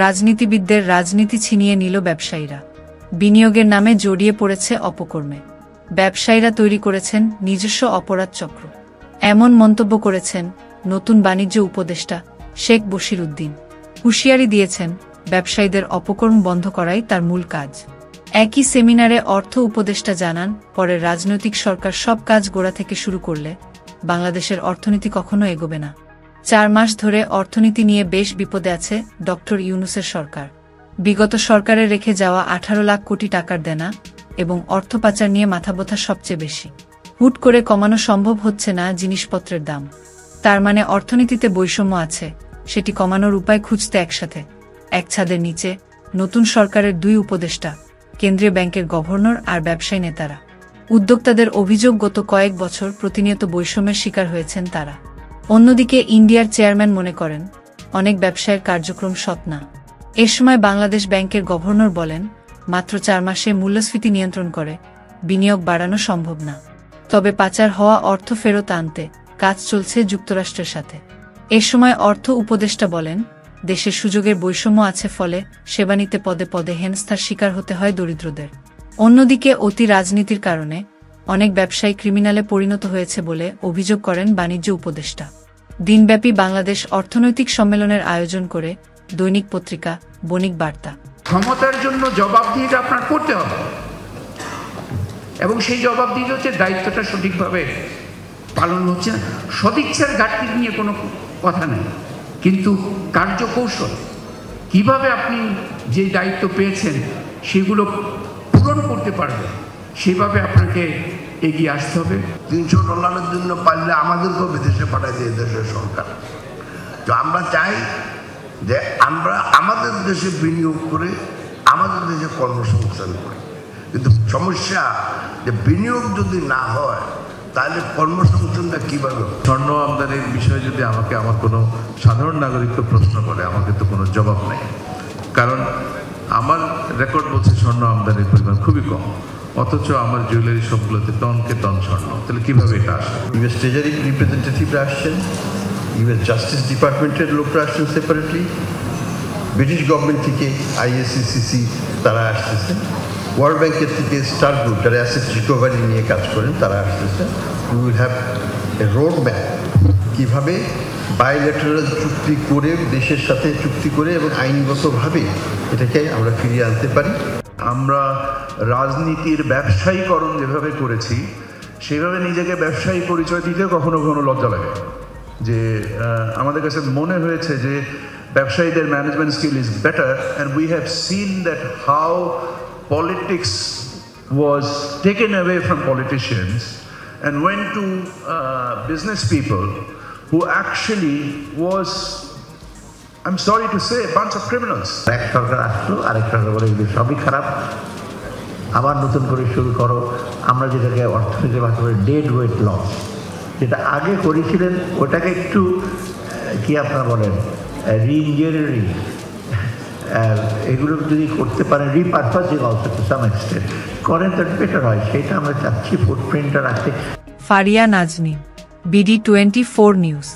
রাজনীতিবিদদের রাজনীতি ছিনিয়ে নিল ব্যবসায়ীরা। বিনিয়োগের নামে জড়িয়ে পড়েছে অপকর্মে। ব্যবসায়ীরা তৈরি করেছেন নিজস্ব অপরাধ চক্র। এমন মন্তব্য করেছেন নতুন বাণিজ্য উপদেষ্টা শেখ বশির উদ্দিন। হুঁশিয়ারি দিয়েছেন ব্যবসায়ীদের অপকর্ম বন্ধ করাই তার মূল কাজ। একই সেমিনারে অর্থ উপদেষ্টা জানান, পরে রাজনৈতিক সরকার সব কাজ গোড়া থেকে শুরু করলে বাংলাদেশের অর্থনীতি কখনো এগোবে না। 4 মাস ধরে অর্থনীতি নিয়ে বেশ বিপদে আছে ডক্টর ইউনূসের সরকার। বিগত সরকারের রেখে যাওয়া 18 লাখ কোটি টাকার দেনা এবং অর্থ পাচার নিয়ে মাথাব্যথা সবচেয়ে বেশি। হুট করে কমানো সম্ভব হচ্ছে না জিনিসপত্রের দাম। তার মানে অর্থনীতিতে বৈষম্য আছে, সেটি কমানোর উপায় খুঁজতে একসাথে এক ছাদের নিচে নতুন সরকারের 2 উপদেষ্টা, কেন্দ্রীয় ব্যাংকের গভর্নর আর ব্যবসায়ী নেতারা। উদ্যোক্তাদের অভিযোগ, গত কয়েক বছর প্রতিনিয়ত বৈষম্যের শিকার হয়েছেন তারা। অন্যদিকে ইন্ডিয়ার চেয়ারম্যান মনে করেন অনেক ব্যবসায়ের কার্যক্রম সৎ না। এ সময় বাংলাদেশ ব্যাংকের গভর্নর বলেন, মাত্র 4 মাসে মূল্যস্ফীতি নিয়ন্ত্রণ করে বিনিয়োগ বাড়ানো সম্ভব না। তবে পাচার হওয়া অর্থ ফেরত আনতে কাজ চলছে যুক্তরাষ্ট্রের সাথে। এ সময় অর্থ উপদেষ্টা বলেন, দেশের সুযোগের বৈষম্য আছে, ফলে সেবা নিতে পদে পদে হেনস্থার শিকার হতে হয় দরিদ্রদের। অন্যদিকে অতি রাজনীতির কারণে অনেক ব্যবসায়ী ক্রিমিনালে পরিণত হয়েছে বলে অভিযোগ করেন বাণিজ্য উপদেষ্টা। দিনব্যাপী বাংলাদেশ অর্থনৈতিক সম্মেলনের আয়োজন করে দৈনিক পত্রিকা বণিক বার্তা। ক্ষমতার জন্য জবাবদিহিটা আপনার করতে হবে, এবং সেই জবাবদিহি হচ্ছে দায়িত্বটা সঠিকভাবে পালন হচ্ছে না। সদিচ্ছার ঘাটতি নিয়ে কোনো কথা নেই, কিন্তু কার্যকৌশল কিভাবে আপনি যে দায়িত্ব পেয়েছেন সেগুলো পূরণ করতে পারবেন, সেভাবে আপনাকে এগিয়ে আসতে হবে। $300 জন্য পারলে আমাদেরকেও বিদেশে পাঠাই দিয়ে দেশের সরকার। তো আমরা চাই যে আমরা আমাদের দেশে বিনিয়োগ করে আমাদের দেশে কর্মসংস্থান করি, কিন্তু সমস্যা যে বিনিয়োগ যদি না হয় তাহলে কর্মসংস্থানটা কীভাবে? স্বর্ণ আমদানির বিষয়ে যদি আমাকে আমার কোনো সাধারণ নাগরিককে প্রশ্ন করে, আমাকে তো কোনো জবাব নেই, কারণ আমার রেকর্ড বলছে স্বর্ণ আমদানির পরিমাণ খুবই কম, অথচ আমার জুয়েলারি সবগুলোতে টনকে টন স্বর্ণ। তাহলে কীভাবে এটা আসে? ইউএস ট্রেজারি রিপ্রেজেন্টেটিভরা আসছেন, ইউএস জাস্টিস ডিপার্টমেন্টের লোকরা আসছেন সেপারেটলি, ব্রিটিশ গভর্নমেন্ট থেকে ISCCC তারা আসতেছেন, ওয়ার্ল্ড ব্যাংকের থেকে স্টার গ্রুপ যারা অ্যাসেট রিকভারি নিয়ে কাজ করেন তারা আসতেছেন। We will have a road map কীভাবে বায়োলেটারাল চুক্তি করে, দেশের সাথে চুক্তি করে এবং আইনগতভাবে এটাকে আমরা ফিরিয়ে আনতে পারি। আমরা রাজনীতির ব্যবসায়ীকরণ যেভাবে করেছি, সেভাবে নিজেকে ব্যবসায়ী পরিচয় দিতে কখনো কখনো লজ্জা লাগে। যে আমাদের কাছে মনে হয়েছে যে ব্যবসায়ীদের management skill is better, and we have seen that how politics was taken away from politicians and went to business people who actually was, I'm sorry to say, a bunch of criminals. এক সরকার আসলো, আরেক সরকার বলে এগুলো সবই খারাপ, আবার নতুন করে শুরু করো। আমরা যেটাকে অর্থনীতির ভাষা বলি ডেড ওয়েট লস, যেটা আগে করেছিলেন ওটাকে একটু কি আপনারা বলেন রিইঞ্জিনিয়ারিং, এগুলো যদি করতে পারেন, repurposing also to some extent করেন, তো বেটার হয়। সেটা আমরা চাচ্ছি ফুটপ্রিন্টটা রাখতে। Faria Nazneen, BD24 news.